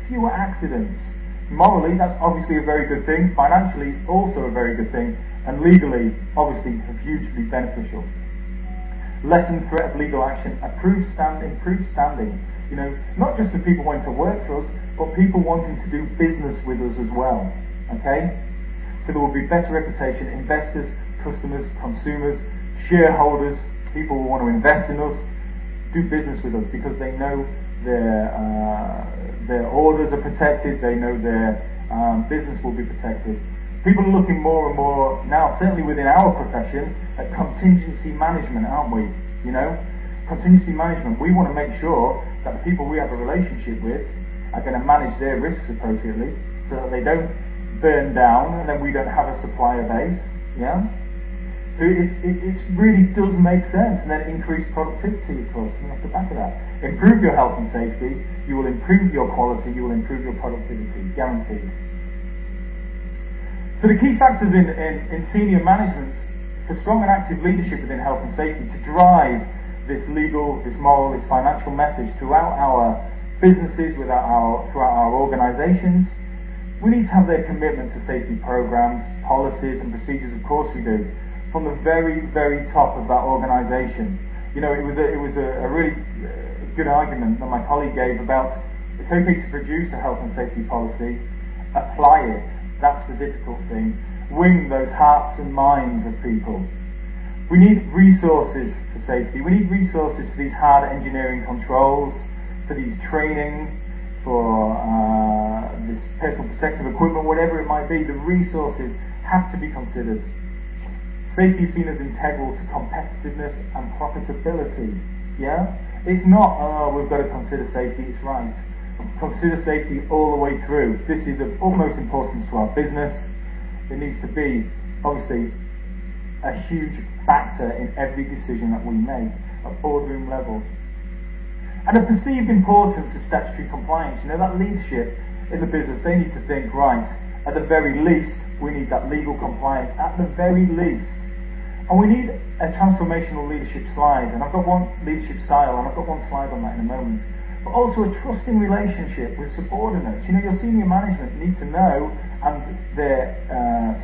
fewer accidents. Morally, that's obviously a very good thing. Financially, it's also a very good thing. And legally, obviously, hugely beneficial. Lessened threat of legal action, improved standing. You know, not just the people wanting to work for us, but people wanting to do business with us as well. Okay? So there will be better reputation. Investors, customers, consumers, shareholders, people who want to invest in us, do business with us because they know their orders are protected, they know their business will be protected. People are looking more and more now, certainly within our profession, at contingency management, aren't we? You know, contingency management. We want to make sure that the people we have a relationship with are going to manage their risks appropriately, so that they don't burn down and then we don't have a supplier base. Yeah. So it really does make sense, and then increase productivity, of course, and off the back of that. Improve your health and safety, you will improve your quality, you will improve your productivity, guaranteed. So the key factors in senior management for strong and active leadership within health and safety to drive this legal, this moral, this financial message throughout our businesses, throughout our organisations, we need to have their commitment to safety programs, policies and procedures, of course we do, from the very, very top of that organisation. You know, it was a really good argument that my colleague gave about it's okay to produce a health and safety policy, apply it, that's the difficult thing. Win those hearts and minds of people. We need resources for safety. We need resources for these hard engineering controls, for these training, for this personal protective equipment, whatever it might be. The resources have to be considered. Safety is seen as integral to competitiveness and profitability. Yeah? It's not, we've got to consider safety, it's right. Consider safety all the way through. This is of utmost importance to our business. It needs to be, obviously, a huge factor in every decision that we make at boardroom level. And a perceived importance of statutory compliance. You know, that leadership in the business, they need to think, right, at the very least, we need that legal compliance, at the very least. And we need a transformational leadership slide, and I've got one leadership style, and I've got one slide on that in a moment. But also a trusting relationship with subordinates. You know, your senior management need to know, and their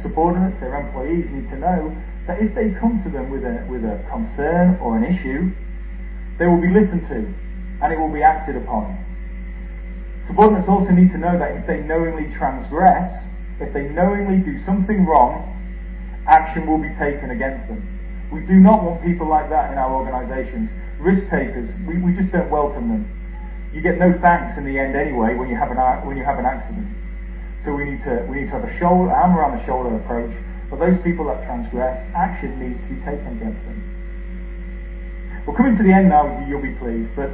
subordinates, their employees need to know, that if they come to them with a concern or an issue, they will be listened to, and it will be acted upon. Subordinates also need to know that if they knowingly transgress, if they knowingly do something wrong, action will be taken against them. We do not want people like that in our organisations. Risk takers, we just don't welcome them. You get no thanks in the end anyway when you have an accident. So we need to have a hammer on the shoulder approach. For those people that transgress, action needs to be taken against them. We're coming to the end now, you'll be pleased, but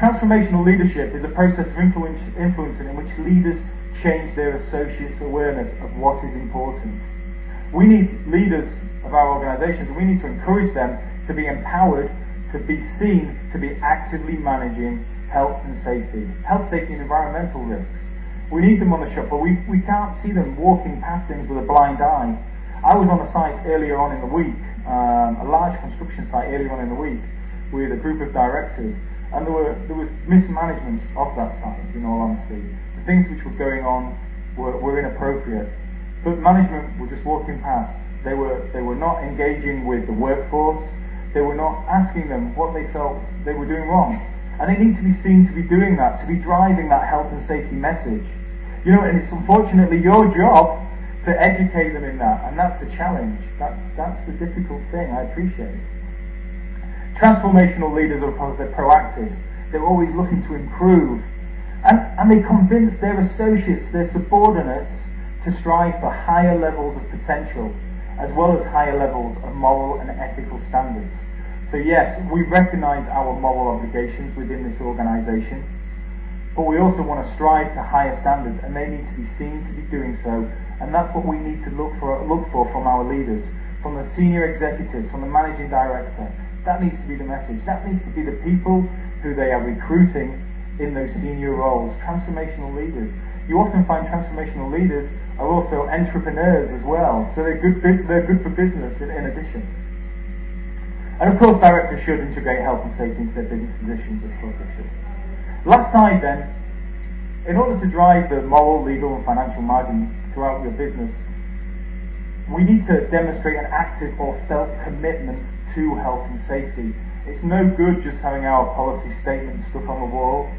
transformational leadership is a process of influencing in which leaders change their associates' awareness of what is important. We need leaders of our organisations, and we need to encourage them to be empowered, to be seen, to be actively managing health and safety and environmental risks. We need them on the shop, but we can't see them walking past things with a blind eye. I was on a site earlier on in the week, a large construction site earlier on in the week, with a group of directors, and there was mismanagement of that site, in all honesty. The things which were going on were inappropriate, but management were just walking past. They were not engaging with the workforce. They were not asking them what they felt they were doing wrong. And they need to be seen to be doing that, to be driving that health and safety message. You know, and it's unfortunately your job to educate them in that, and that's the challenge. That's the difficult thing, I appreciate it. Transformational leaders, of course, they're proactive. They're always looking to improve. And they convince their associates, their subordinates, to strive for higher levels of potential, as well as higher levels of moral and ethical standards. So yes, we recognise our moral obligations within this organisation, but we also want to strive to higher standards, and they need to be seen to be doing so, and that's what we need to look for from our leaders, from the senior executives, from the managing director. That needs to be the message. That needs to be the people who they are recruiting in those senior roles, transformational leaders. You often find transformational leaders are also entrepreneurs as well, so they're good for business in addition. And of course, directors should integrate health and safety into their business positions, of course they should. Last slide then, In order to drive the moral, legal and financial margin throughout your business, we need to demonstrate an active or felt commitment to health and safety. It's no good just having our policy statements stuck on the wall,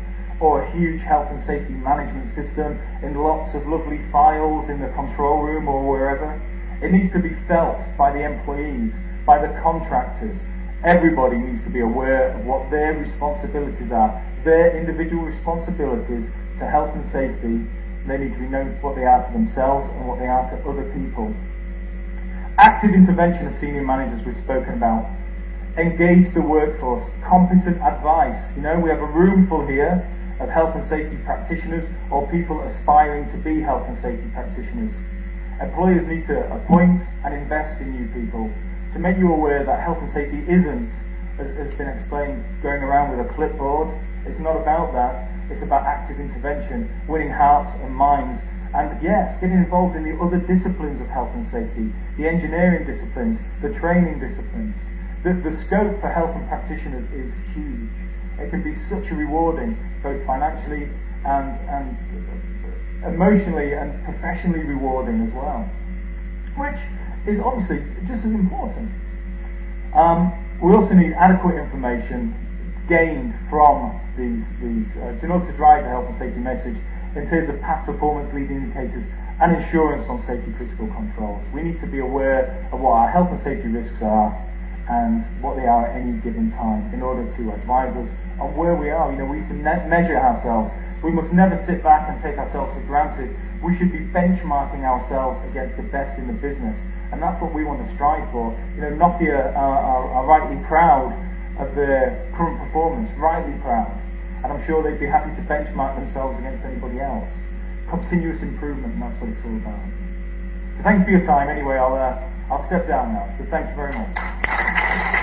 or a huge health and safety management system in lots of lovely files in the control room or wherever. It needs to be felt by the employees, by the contractors. Everybody needs to be aware of what their responsibilities are, their individual responsibilities to health and safety. They need to be known what they are to themselves and what they are to other people. Active intervention of senior managers we've spoken about. Engage the workforce. Competent advice. We have a room full here of health and safety practitioners or people aspiring to be health and safety practitioners. Employers need to appoint and invest in new people to make you aware that health and safety isn't, as has been explained, going around with a clipboard. It's not about that. It's about active intervention, winning hearts and minds, and yes, getting involved in the other disciplines of health and safety, the engineering disciplines, the training disciplines. The scope for health and practitioners is huge. It can be such a rewarding, both financially and emotionally and professionally rewarding as well, which is obviously just as important. We also need adequate information gained from these in order to drive the health and safety message in terms of past performance leading indicators and insurance on safety critical controls. We need to be aware of what our health and safety risks are and what they are at any given time in order to advise us on where we are. We need to measure ourselves. We must never sit back and take ourselves for granted. We should be benchmarking ourselves against the best in the business, and that's what we want to strive for. Nokia are rightly proud of their current performance, rightly proud, and I'm sure they'd be happy to benchmark themselves against anybody else. Continuous improvement, and that's what it's all about. So thank you for your time. Anyway, I'll step down now. So thank you very much.